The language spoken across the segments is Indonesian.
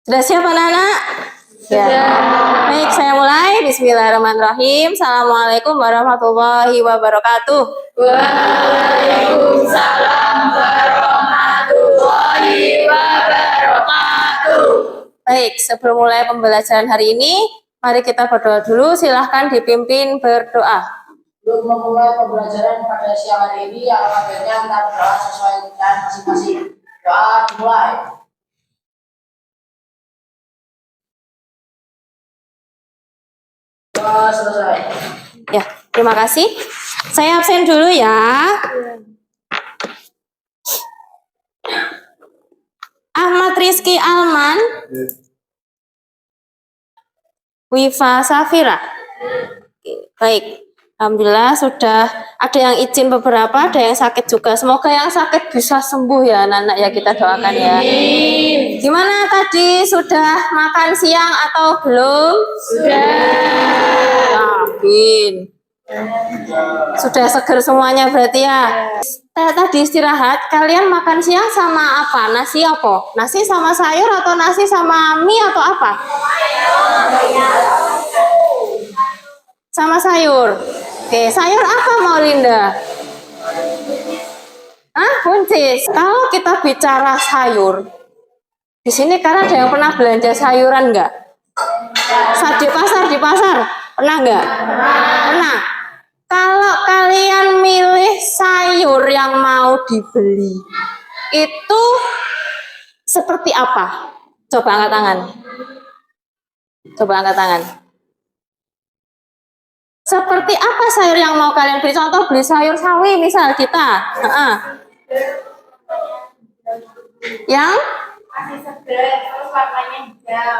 Sudah siap anak-anak? Ya. Baik, saya mulai. Bismillahirrahmanirrahim. Assalamualaikum warahmatullahi wabarakatuh. Waalaikumsalam warahmatullahi wabarakatuh. Baik, sebelum mulai pembelajaran hari ini, mari kita berdoa dulu. Silahkan dipimpin berdoa. Sebelum memulai pembelajaran pada siang hari ini, alhamdulillah kita berdoa sesuai dengan masing-masing. Doa dimulai. Doa selesai. Ya, terima kasih. Saya absen dulu ya. Ahmad Rizky Alman. Wifa Safira. Oke, baik. Alhamdulillah sudah ada yang izin beberapa, ada yang sakit juga. Semoga yang sakit bisa sembuh ya anak-anak ya, kita doakan ya. Gimana tadi, sudah makan siang atau belum? Sudah. Yakin. Sudah seger semuanya berarti ya. Tadi istirahat, kalian makan siang sama apa? Nasi apa? Nasi sama sayur atau nasi sama mie atau apa? Sama sayur. Oke, sayur apa Maulinda? Buncis. Kalau kita bicara sayur, di sini karena ada yang pernah belanja sayuran enggak? Di pasar, pernah enggak? Pernah. Kalau kalian milih sayur yang mau dibeli, itu seperti apa? Coba angkat tangan. Seperti apa sayur yang mau kalian beli? Contoh beli sayur sawi misal kita. Yang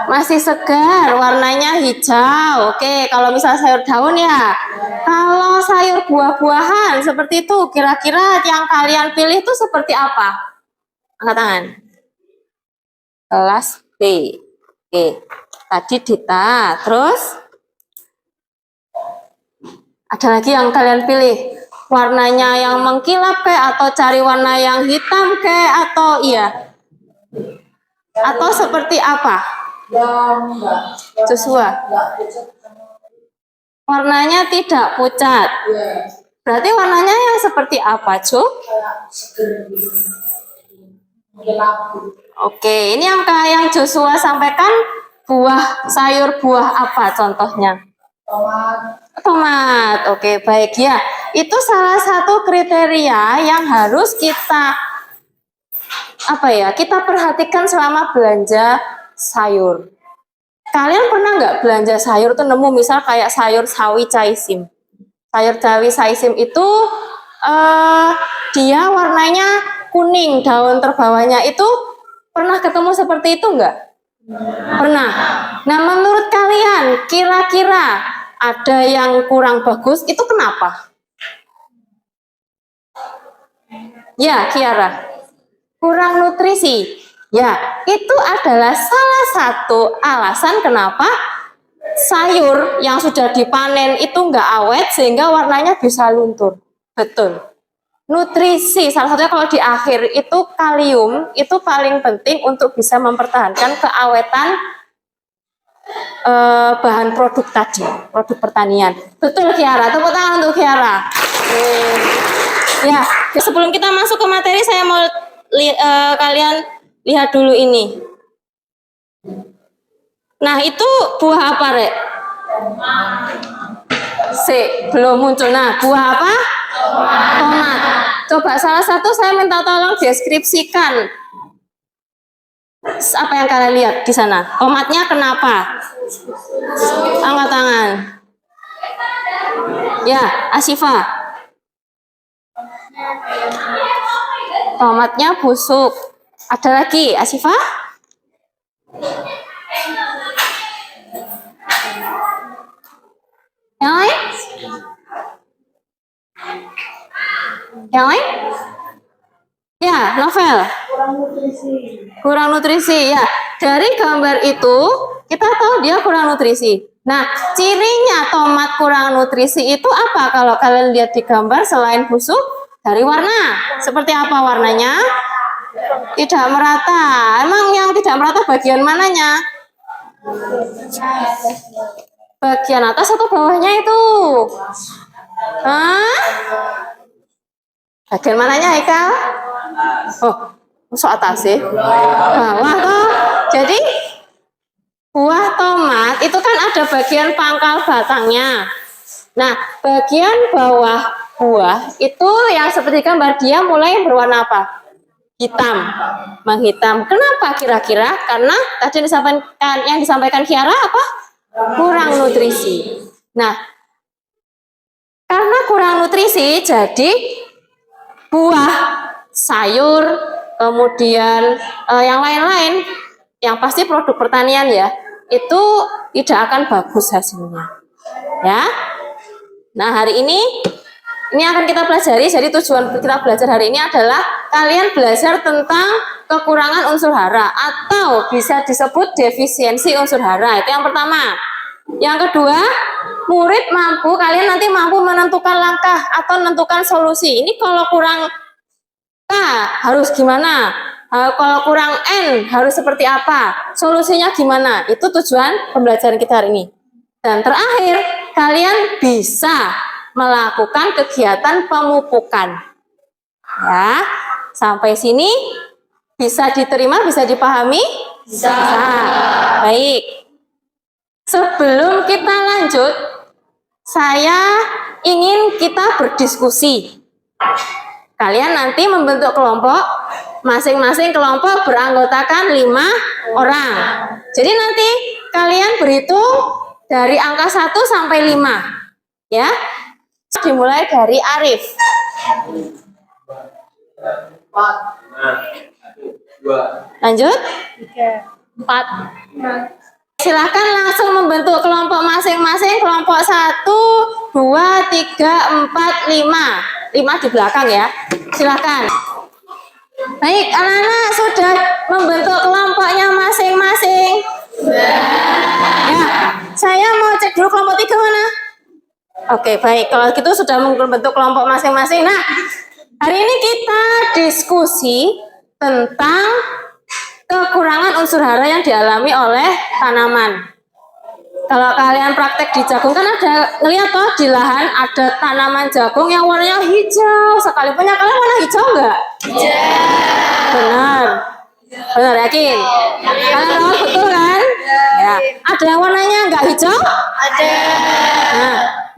masih segar, warnanya hijau. Oke, kalau misal sayur daun ya. Kalau sayur buah-buahan seperti itu, kira-kira yang kalian pilih itu seperti apa? Angkat tangan. Kelas B. Oke, tadi Dita. Terus ada lagi yang kalian pilih? Warnanya yang mengkilap atau cari warna yang hitam atau iya? Atau seperti apa? Joshua. Warnanya tidak pucat. Berarti warnanya yang seperti apa, Jo? Oke, ini yang Joshua sampaikan sayur buah apa contohnya? Tomat. Oke, baik ya. Itu salah satu kriteria yang harus kita perhatikan selama belanja sayur. Kalian pernah nggak belanja sayur tuh nemu misal kayak sayur sawi caisim. Sayur sawi caisim itu dia warnanya kuning, daun terbawahnya itu pernah ketemu seperti itu nggak? Pernah. Nah, menurut kalian kira-kira ada yang kurang bagus itu kenapa? Ya, Kiara. Kurang nutrisi. Ya, itu adalah salah satu alasan kenapa sayur yang sudah dipanen itu nggak awet sehingga warnanya bisa luntur. Betul. Nutrisi, salah satunya kalau di akhir itu kalium, itu paling penting untuk bisa mempertahankan keawetan bahan produk tadi, produk pertanian. Betul Kiara, tepuk tangan untuk Kiara. Ya, sebelum kita masuk ke materi, saya mau kalian lihat dulu ini. Nah, itu buah apa, Rek? Belum muncul. Nah, buah apa? Tomat. Coba salah satu saya minta tolong deskripsikan apa yang kalian lihat di sana. Tomatnya kenapa? Angkat tangan. Ya, Asifa. Tomatnya busuk. Ada lagi, Asifa? Yang lain? Yang lain? Ya, Novel. Kurang nutrisi, ya. Dari gambar itu, kita tahu dia kurang nutrisi. Nah, cirinya tomat kurang nutrisi itu apa? Kalau kalian lihat di gambar selain busuk, dari warna. Seperti apa warnanya? Tidak merata. Emang yang tidak merata bagian mananya? Bagian atas atau bawahnya itu? Hah? Bagian mananya, Haikal? Oh, masuk atas sih. Bawah toh. Jadi buah tomat itu kan ada bagian pangkal batangnya. Nah, bagian bawah buah itu yang seperti gambar dia mulai berwarna apa? Hitam, menghitam. Kenapa kira-kira? Karena tadi yang disampaikan Kiara apa? Kurang nutrisi. Nah, karena kurang nutrisi, jadi buah, sayur, kemudian yang lain-lain, yang pasti produk pertanian ya, itu tidak akan bagus hasilnya. Ya. Nah, hari ini akan kita pelajari. Jadi tujuan kita belajar hari ini adalah kalian belajar tentang kekurangan unsur hara atau bisa disebut defisiensi unsur hara. Itu yang pertama. Yang kedua, kalian nanti mampu menentukan langkah atau menentukan solusi. Ini kalau kurang K harus gimana? Kalau kurang N harus seperti apa? Solusinya gimana? Itu tujuan pembelajaran kita hari ini. Dan terakhir, kalian bisa melakukan kegiatan pemupukan. Ya, sampai sini bisa diterima, bisa dipahami? Bisa. Baik. Sebelum kita lanjut, saya ingin kita berdiskusi. Kalian nanti membentuk kelompok, masing-masing kelompok beranggotakan 5 orang. Jadi nanti kalian berhitung dari angka 1 sampai 5. Ya. Dimulai dari Arif. 4. Lanjut. 4. Silahkan langsung membentuk kelompok masing-masing. Kelompok 1, 2, 3, 4, 5. 5 di belakang ya. Silahkan. Baik, anak-anak sudah membentuk kelompoknya masing-masing. Ya, saya mau cek dulu kelompok 3 mana? Oke, baik. Kalau gitu sudah membentuk kelompok masing-masing. Nah, hari ini kita diskusi tentang kekurangan unsur hara yang dialami oleh tanaman. Kalau kalian praktek di jagung kan ada, ngeliat toh di lahan ada tanaman jagung yang warnanya hijau. Sekalipun kalian warna hijau enggak? Benar. Benar, yakin? Kalian tahu betul kan? Ya. Ada yang warnanya enggak hijau? Ada.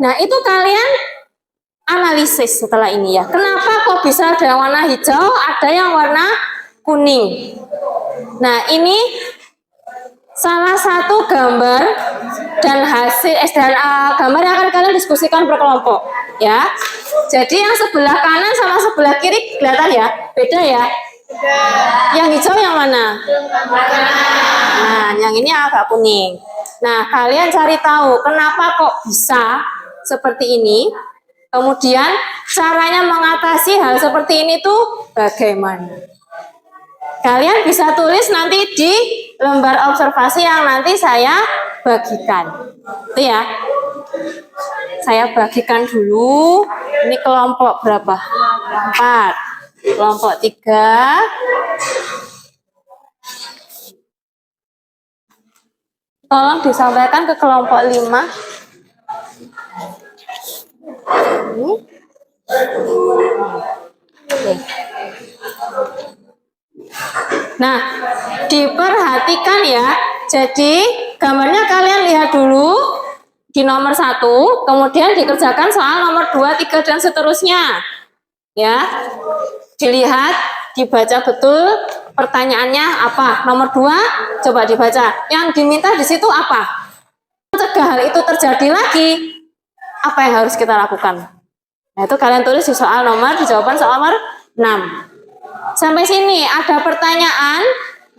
Nah, itu kalian analisis setelah ini ya. Kenapa kok bisa ada yang warna hijau, ada yang warna kuning? Nah, ini salah satu gambar dan hasil gambar yang akan kalian diskusikan berkelompok ya. Jadi yang sebelah kanan sama sebelah kiri kelihatan ya, beda ya. Yang hijau yang mana? Nah, yang ini agak kuning. Nah, kalian cari tahu kenapa kok bisa seperti ini. Kemudian caranya mengatasi hal seperti ini tuh bagaimana? Kalian bisa tulis nanti di lembar observasi yang nanti saya bagikan. Itu ya. Saya bagikan dulu. Ini kelompok berapa? 4. Kelompok 3. Tolong disampaikan ke kelompok 5. Oke. Nah, diperhatikan ya. Jadi gambarnya kalian lihat dulu di nomor 1, kemudian dikerjakan soal nomor 2, 3 dan seterusnya. Ya. Dilihat, dibaca betul pertanyaannya apa. Nomor 2 coba dibaca. Yang diminta di situ apa? Mencegah hal itu terjadi lagi. Apa yang harus kita lakukan? Nah, itu kalian tulis di jawaban soal nomor 6. Sampai sini ada pertanyaan?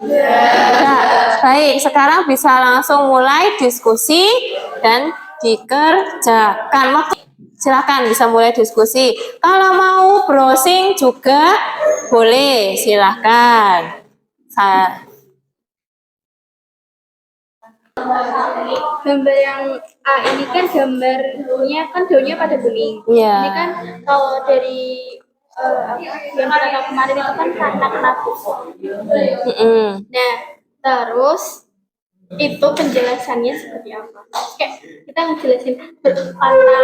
Ya. Baik, sekarang bisa langsung mulai diskusi dan dikerjakan. Silakan bisa mulai diskusi. Kalau mau browsing juga boleh, silakan. Gambar yang A ini kan gambarnya kan daunnya pada bening. Iya. Ini kan kalau dari yang kita tahu kemarin itu kan karena kenapa. Mm-mm. Nah, terus itu penjelasannya seperti apa? Kayak kita ngejelasin karena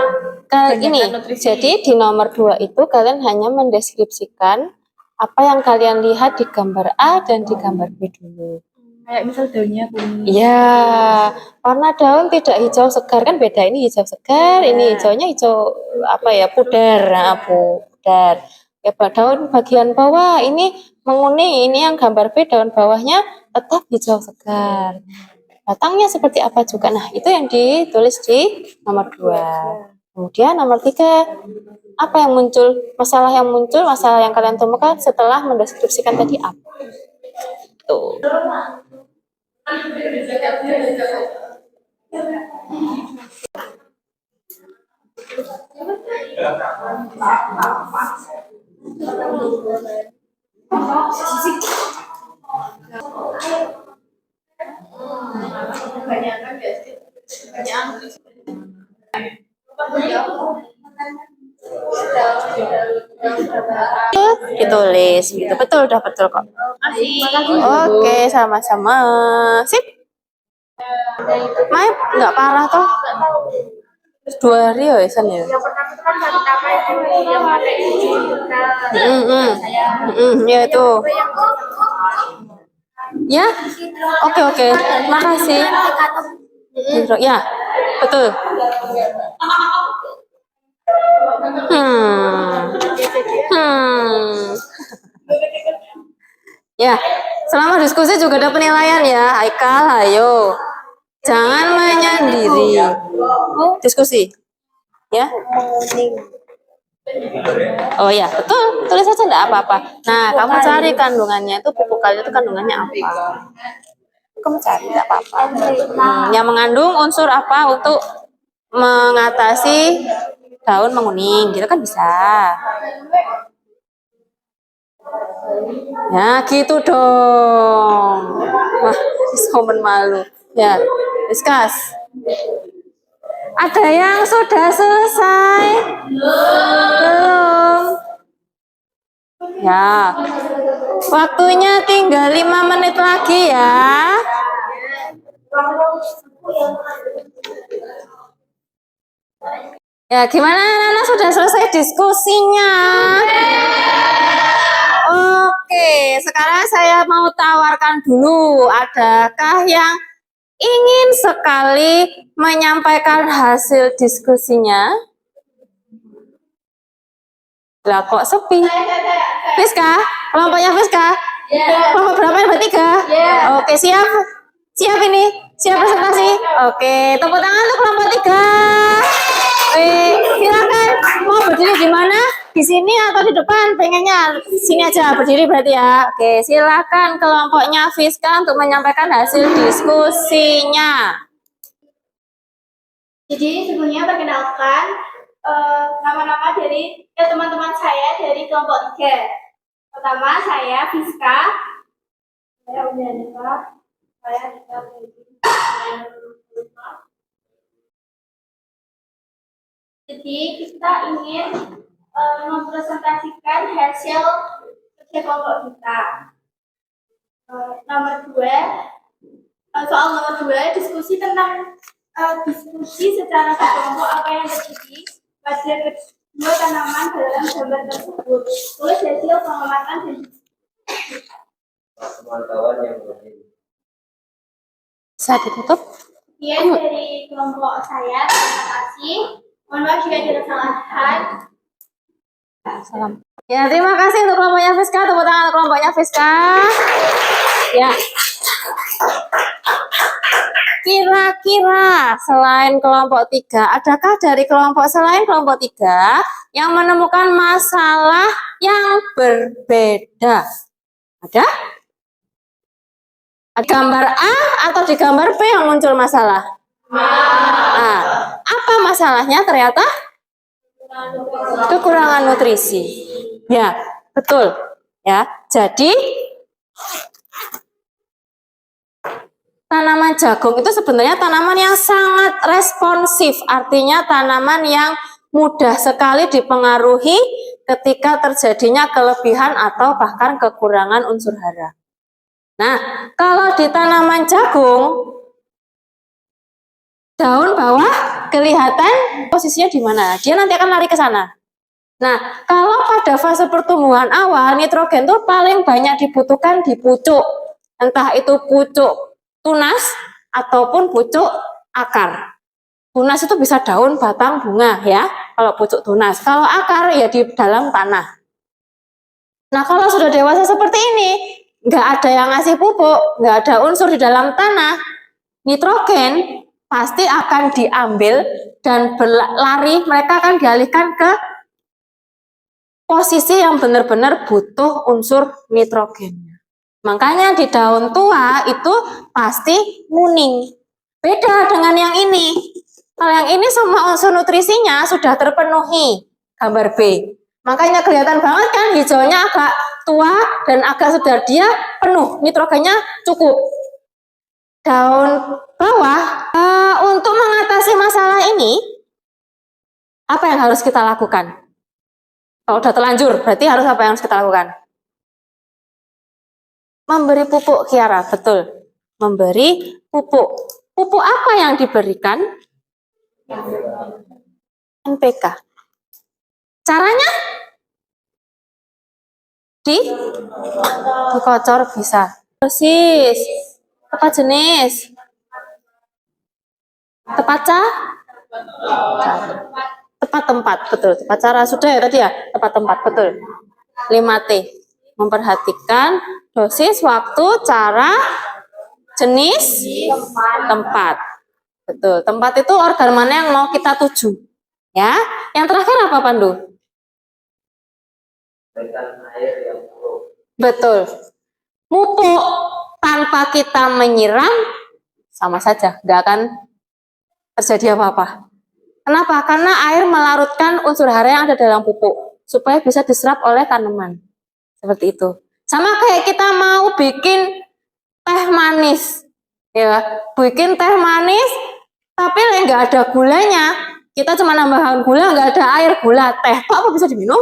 Ini, jadi di nomor 2 itu kalian hanya mendeskripsikan apa yang kalian lihat di gambar A dan di gambar B dulu. kayak misal daunnya kuning. Ya, warna daun tidak hijau segar kan beda, ini hijau segar, ini hijaunya hijau apa ya, pudar, nah, pudar. Ya, daun bagian bawah ini menguning, ini yang gambar B daun bawahnya tetap hijau segar. Batangnya seperti apa juga, nah itu yang ditulis di nomor 2. Kemudian nomor 3, apa yang muncul, masalah yang kalian temukan setelah mendeskripsikan tadi apa? Tuh. Ditulis gitu, betul, udah betul kok. Oke, sama-sama. Sip. Main nggak parah toh? 2 hari ya San ya. Yang pertama itu kan pertama itu yang pakai Ya itu. Ya, oke, makasih. Ya, betul. Ya, selama diskusi juga ada penilaian ya. Haikal, ayo. Jangan menyendiri. Diskusi. Ya. Oh ya, betul. Tulis saja enggak apa-apa. Nah, kamu cari kandungannya itu, pupuk kalian itu kandungannya apa. Kamu cari, enggak apa-apa. Yang mengandung unsur apa untuk mengatasi daun menguning, gitu kan bisa. Ya, gitu dong. Wah, somen malu. Ya, diskus. Ada yang sudah selesai? Belum. Ya. Waktunya tinggal 5 menit lagi ya. Ya, gimana anak-anak, sudah selesai diskusinya? Oke, sekarang saya mau tawarkan dulu, adakah yang ingin sekali menyampaikan hasil diskusinya? Lah kok sepi? Fiska, kelompoknya Fiska? Kelompok berapa yang bertiga? Oke, siap? Siap ini? Siap presentasi? Oke, tepuk tangan untuk kelompok 3. Silakan, mau berdiri di mana? Di sini atau di depan? Pengennya sini aja berdiri berarti ya. Oke, silakan kelompoknya Fiska untuk menyampaikan hasil diskusinya. Jadi sebelumnya perkenalkan nama-nama dari teman-teman saya dari kelompok 3. Pertama saya Fiska. Saya Ujanita. Saya Fiska. Jadi kita ingin mempresentasikan hasil kerja kelompok kita. Soal nomor 2, diskusi tentang diskusi secara kelompok apa yang terjadi pada kedua tanaman dalam gambar tersebut. Tulis hasil pengamatan dan pemantauan yang berbeda. Bisa ditutup? Iya, dari kelompok saya, terima kasih. Mohon maaf jika ada kesalahan. Salam. Ya, terima kasih untuk kelompoknya Fiska. Tepuk tangan untuk kelompoknya Fiska. Ya. Kira-kira selain kelompok 3, adakah dari kelompok selain kelompok 3 yang menemukan masalah yang berbeda? Ada? Gambar A atau di gambar B yang muncul masalah? Nah, apa masalahnya ternyata? Kekurangan nutrisi. Ya, betul. Ya, jadi tanaman jagung itu sebenarnya tanaman yang sangat responsif, artinya tanaman yang mudah sekali dipengaruhi ketika terjadinya kelebihan atau bahkan kekurangan unsur hara. Nah, kalau di tanaman jagung, daun bawah kelihatan posisinya di mana. Dia nanti akan lari ke sana. Nah, kalau pada fase pertumbuhan awal, nitrogen itu paling banyak dibutuhkan di pucuk. Entah itu pucuk tunas ataupun pucuk akar. Tunas itu bisa daun, batang, bunga ya, kalau pucuk tunas. Kalau akar ya di dalam tanah. Nah, kalau sudah dewasa seperti ini, nggak ada yang ngasih pupuk, nggak ada unsur di dalam tanah, nitrogen pasti akan diambil dan berlari, mereka akan dialihkan ke posisi yang benar-benar butuh unsur nitrogennya. Makanya di daun tua itu pasti kuning. Beda dengan yang ini. Kalau yang ini semua unsur nutrisinya sudah terpenuhi, gambar B. Makanya kelihatan banget kan hijaunya agak tua dan agak sudah dia penuh, nitrogennya cukup. Daun bawah, untuk mengatasi masalah ini, apa yang harus kita lakukan? Kalau udah terlanjur, berarti harus apa yang harus kita lakukan? Memberi pupuk, Kiara, betul. Memberi pupuk. Pupuk apa yang diberikan? NPK. Caranya? Dikocor bisa. Dosis. Tepat jenis. Tepat tepat tempat, betul. Tepat cara sudah ya tadi ya? Tepat tempat, betul. 5T. Memperhatikan dosis, waktu, cara, jenis, tempat. Betul. Tempat itu organ mana yang mau kita tuju. Ya. Yang terakhir apa, Pandu? Betul. Pupuk tanpa kita menyiram sama saja, nggak akan terjadi apa-apa. Kenapa? Karena air melarutkan unsur hara yang ada dalam pupuk supaya bisa diserap oleh tanaman. Seperti itu. Sama kayak kita mau bikin teh manis, ya, bikin teh manis, tapi nggak ada gulanya. Kita cuma nambahkan gula, nggak ada air, gula, teh. Kok apa bisa diminum?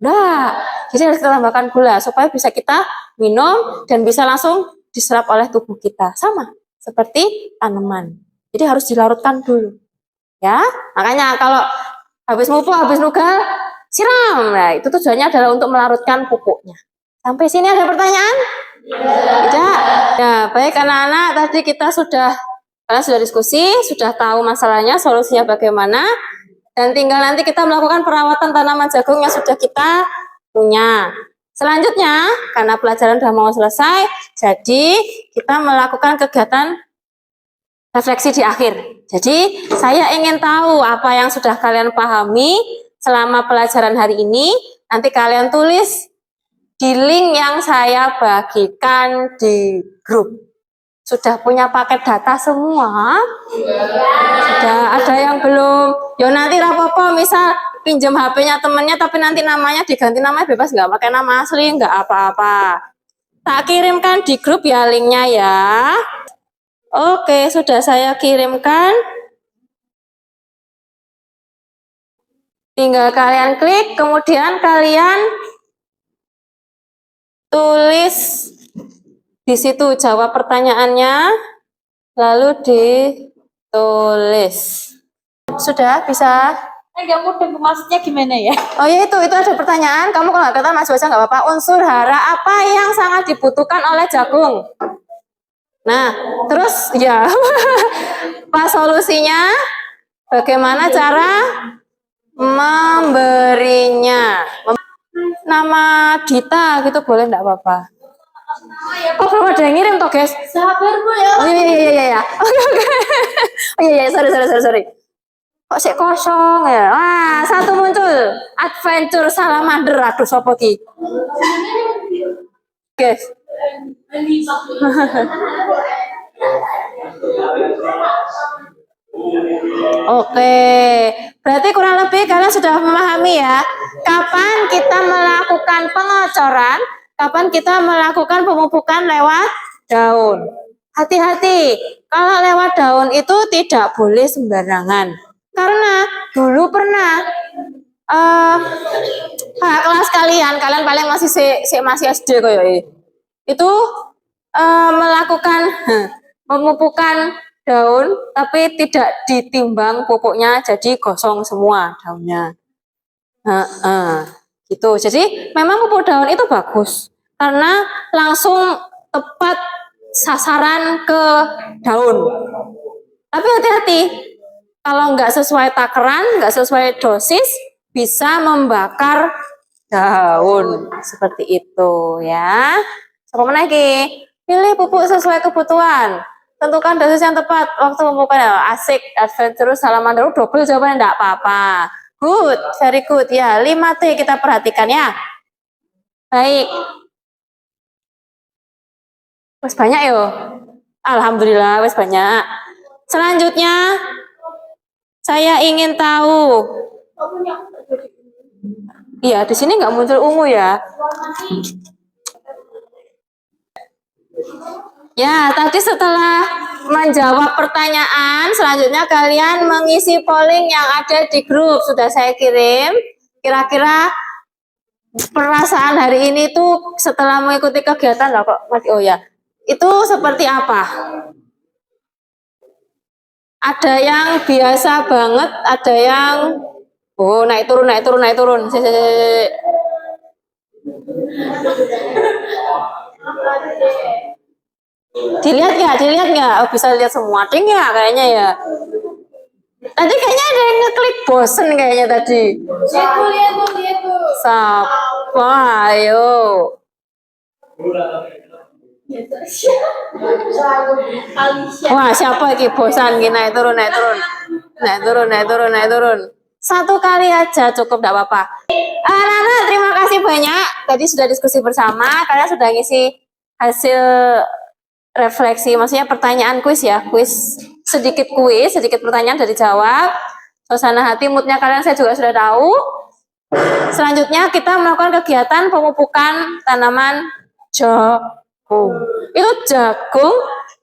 Nggak. Jadi harus kita tambahkan gula supaya bisa kita minum dan bisa langsung diserap oleh tubuh kita. Sama seperti tanaman. Jadi harus dilarutkan dulu. Ya, makanya kalau habis pupuk, habis nugal, siram. Nah, itu tujuannya adalah untuk melarutkan pupuknya. Sampai sini ada pertanyaan? Tidak. Ya, baik anak-anak, tadi kalian sudah diskusi, sudah tahu masalahnya, solusinya bagaimana, dan tinggal nanti kita melakukan perawatan tanaman jagung yang sudah kita punya. Selanjutnya, karena pelajaran sudah mau selesai, jadi kita melakukan kegiatan refleksi di akhir. Jadi, saya ingin tahu apa yang sudah kalian pahami selama pelajaran hari ini. Nanti kalian tulis di link yang saya bagikan di grup. Sudah punya paket data semua? Sudah, ada yang belum? Ya nanti rapopo, misal pinjam HP-nya temennya, tapi nanti namanya diganti namanya bebas, nggak pakai nama asli, nggak apa-apa. Tak kirimkan di grup ya linknya ya. Oke, sudah saya kirimkan. Tinggal kalian klik, kemudian kalian tulis di situ jawab pertanyaannya, lalu ditulis. Sudah bisa? Enggak mudah, maksudnya gimana ya? Oh ya itu ada pertanyaan. Kamu kalau nggak kata Mas baca nggak apa-apa. Unsur hara apa yang sangat dibutuhkan oleh jagung? Nah, terus ya, Pak solusinya, bagaimana cara memberinya? Nama Dita gitu boleh enggak apa-apa? Oh, belum ada yang ngirim toh, guys? Sabar Bu ya. Oh iya. Oke. Oh iya, sorry. Kok sih kosong ya? Wah, satu muncul. Adventure Salamander. Aduh, sopo ki? Guys. Oke, berarti kurang lebih kalian sudah memahami ya, kapan kita melakukan pengocoran, kapan kita melakukan pemupukan lewat daun. Hati-hati, kalau lewat daun itu tidak boleh sembarangan. Karena dulu pernah eh kakak kelas kalian paling masih masih SD kok ya. Itu melakukan memupukan daun tapi tidak ditimbang pupuknya, jadi gosong semua daunnya. Gitu. Jadi memang pupuk daun itu bagus karena langsung tepat sasaran ke daun. Tapi hati-hati, kalau nggak sesuai takaran, nggak sesuai dosis, bisa membakar daun seperti itu ya. Apa lagi? Pilih pupuk sesuai kebutuhan. Tentukan dosis yang tepat waktu pemupukan. Asik, adventurous, halaman baru double jawabannya enggak apa-apa. Good, very good ya. 5T kita perhatikan ya. Baik. Wes banyak yo. Alhamdulillah wes banyak. Selanjutnya saya ingin tahu. Iya, di sini nggak muncul ungu ya. Ya, tadi setelah menjawab pertanyaan, selanjutnya kalian mengisi polling yang ada di grup. Sudah saya kirim. Kira-kira perasaan hari ini tuh setelah mengikuti kegiatan lah kok. Oh ya, itu seperti apa? Ada yang biasa banget, ada yang naik turun. Dilihat nggak? Oh, bisa lihat semua ding ya kayaknya ya. Tadi kayaknya ada yang ngeklik bosen kayaknya tadi. Lihat tuh. Siapa? Ayo. Wah, siapa lagi bosan gini? Naik turun. Satu kali aja cukup, tidak apa-apa. Anak-anak, terima kasih banyak. Tadi sudah diskusi bersama. Kalian sudah ngisi hasil refleksi, maksudnya pertanyaan kuis ya. Sedikit pertanyaan sudah dijawab. Suasana hati, moodnya kalian saya juga sudah tahu. Selanjutnya kita melakukan kegiatan pemupukan tanaman jagung. Itu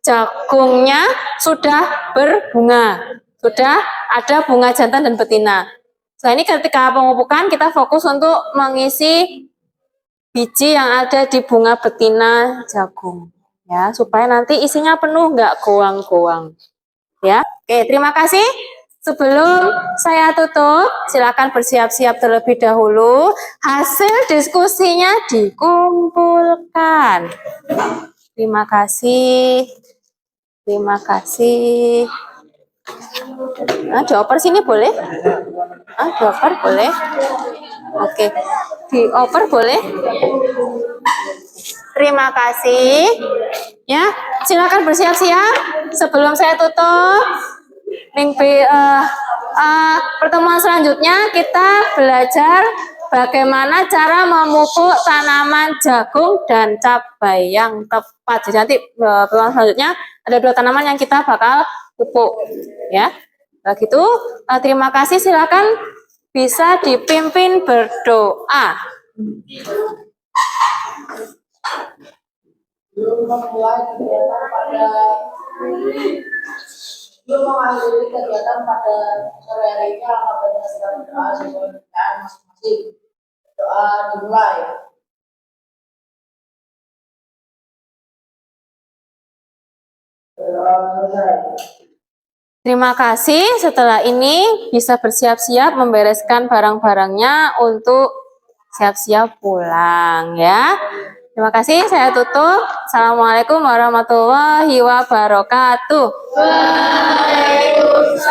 jagungnya sudah berbunga, sudah ada bunga jantan dan betina. Nah, ini ketika pemupukan kita fokus untuk mengisi biji yang ada di bunga betina jagung, ya, supaya nanti isinya penuh, nggak goang-goang. Ya, oke, terima kasih. Sebelum saya tutup, silakan bersiap-siap terlebih dahulu. Hasil diskusinya dikumpulkan. Terima kasih. Dioper sini boleh? Dioper boleh? Oke, dioper boleh? Terima kasih. Ya, silakan bersiap-siap sebelum saya tutup. Pertemuan selanjutnya kita belajar bagaimana cara memupuk tanaman jagung dan cabai yang tepat. Jadi nanti pertemuan selanjutnya ada 2 tanaman yang kita bakal pupuk, ya. Begitu. Terima kasih. Silakan bisa dipimpin berdoa. Belum mengakhiri kegiatan pada sore hari ini, alhamdulillah sedang berdoa sesuai dengan masing-masing. Doa dimulai. Terima kasih. Setelah ini bisa bersiap-siap membereskan barang-barangnya untuk siap-siap pulang ya. Terima kasih. Saya tutup. Assalamualaikum warahmatullahi wabarakatuh. Waalaikumsalam.